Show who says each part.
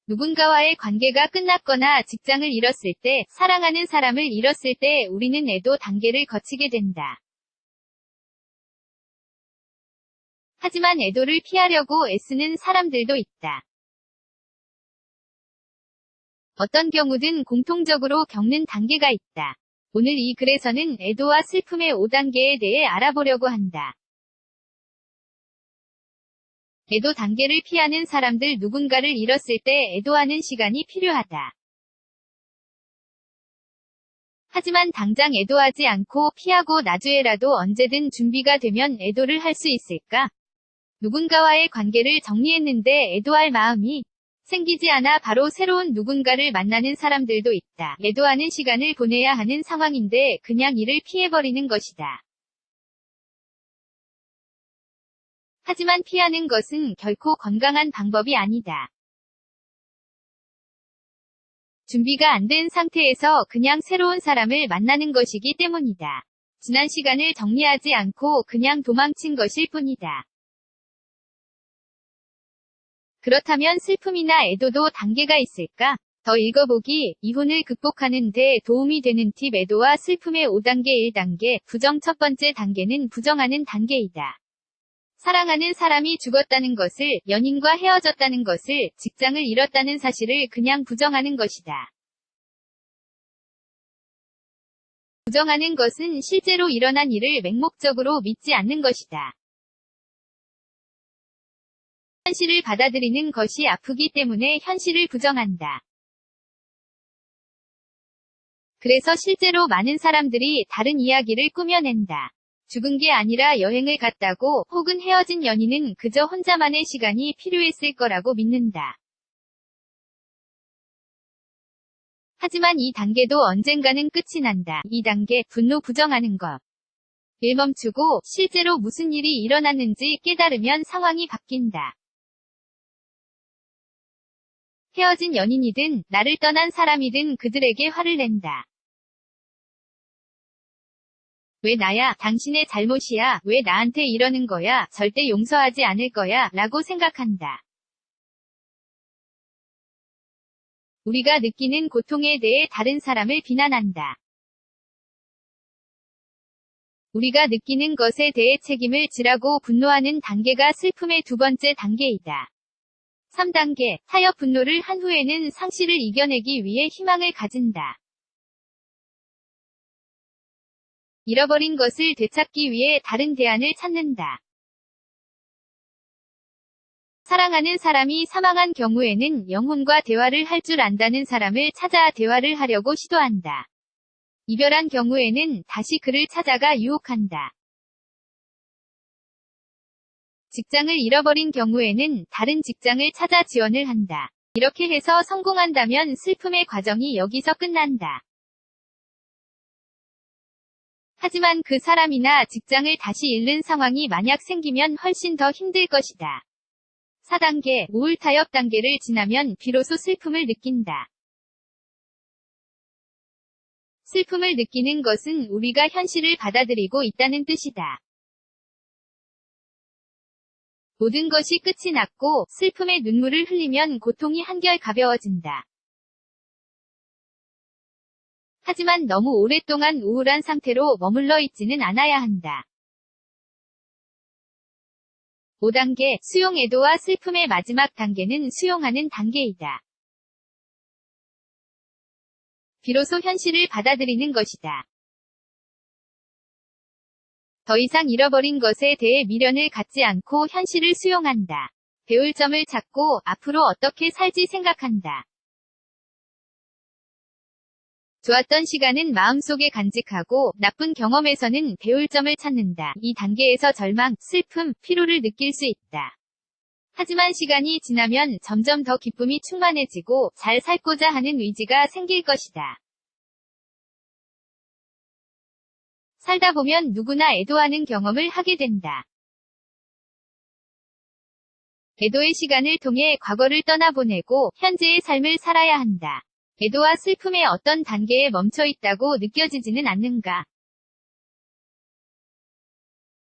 Speaker 1: 누군가와의 관계가 끝났거나 직장을 잃었을 때, 사랑하는 사람을 잃었을 때 우리는 애도 단계를 거치게 된다. 하지만 애도를 피하려고 애쓰는 사람들도 있다. 어떤 경우든 공통적으로 겪는 단계가 있다. 오늘 이 글에서는 애도와 슬픔의 5단계에 대해 알아보려고 한다. 애도 단계를 피하는 사람들. 누군가를 잃었을 때 애도하는 시간이 필요하다. 하지만 당장 애도하지 않고 피하고 나중에라도 언제든 준비가 되면 애도를 할 수 있을까? 누군가와의 관계를 정리했는데 애도할 마음이 생기지 않아 바로 새로운 누군가를 만나는 사람들도 있다. 애도하는 시간을 보내야 하는 상황인데 그냥 이를 피해버리는 것이다. 하지만 피하는 것은 결코 건강한 방법이 아니다. 준비가 안 된 상태에서 그냥 새로운 사람을 만나는 것이기 때문이다. 지난 시간을 정리하지 않고 그냥 도망친 것일 뿐이다. 그렇다면 슬픔이나 애도도 단계가 있을까? 더 읽어보기. 이혼을 극복하는 데 도움이 되는 팁. 애도와 슬픔의 5단계. 1단계. 부정. 첫 번째 단계는 부정하는 단계이다. 사랑하는 사람이 죽었다는 것을, 연인과 헤어졌다는 것을, 직장을 잃었다는 사실을 그냥 부정하는 것이다. 부정하는 것은 실제로 일어난 일을 맹목적으로 믿지 않는 것이다. 현실을 받아들이는 것이 아프기 때문에 현실을 부정한다. 그래서 실제로 많은 사람들이 다른 이야기를 꾸며낸다. 죽은 게 아니라 여행을 갔다고, 혹은 헤어진 연인은 그저 혼자만의 시간이 필요했을 거라고 믿는다. 하지만 이 단계도 언젠가는 끝이 난다. 2단계. 분노. 부정하는 것. 일 멈추고 실제로 무슨 일이 일어났는지 깨달으면 상황이 바뀐다. 헤어진 연인이든 나를 떠난 사람이든 그들에게 화를 낸다. 왜 나야? 당신의 잘못이야? 왜 나한테 이러는 거야? 절대 용서하지 않을 거야? 라고 생각한다. 우리가 느끼는 고통에 대해 다른 사람을 비난한다. 우리가 느끼는 것에 대해 책임을 지라고 분노하는 단계가 슬픔의 두 번째 단계이다. 3단계. 타협. 분노를 한 후에는 상실을 이겨내기 위해 희망을 가진다. 잃어버린 것을 되찾기 위해 다른 대안을 찾는다. 사랑하는 사람이 사망한 경우에는 영혼과 대화를 할 줄 안다는 사람을 찾아 대화를 하려고 시도한다. 이별한 경우에는 다시 그를 찾아가 유혹한다. 직장을 잃어버린 경우에는 다른 직장을 찾아 지원을 한다. 이렇게 해서 성공한다면 슬픔의 과정이 여기서 끝난다. 하지만 그 사람이나 직장을 다시 잃는 상황이 만약 생기면 훨씬 더 힘들 것이다. 4단계. 우울. 타협 단계를 지나면 비로소 슬픔을 느낀다. 슬픔을 느끼는 것은 우리가 현실을 받아들이고 있다는 뜻이다. 모든 것이 끝이 났고 슬픔의 눈물을 흘리면 고통이 한결 가벼워진다. 하지만 너무 오랫동안 우울한 상태로 머물러 있지는 않아야 한다. 5단계. 수용. 애도와 슬픔의 마지막 단계는 수용하는 단계이다. 비로소 현실을 받아들이는 것이다. 더 이상 잃어버린 것에 대해 미련을 갖지 않고 현실을 수용한다. 배울 점을 찾고 앞으로 어떻게 살지 생각한다. 좋았던 시간은 마음속에 간직하고 나쁜 경험에서는 배울 점을 찾는다. 이 단계에서 절망, 슬픔, 피로를 느낄 수 있다. 하지만 시간이 지나면 점점 더 기쁨이 충만해지고 잘 살고자 하는 의지가 생길 것이다. 살다 보면 누구나 애도하는 경험을 하게 된다. 애도의 시간을 통해 과거를 떠나보내고 현재의 삶을 살아야 한다. 애도와 슬픔의 어떤 단계에 멈춰 있다고 느껴지지는 않는가?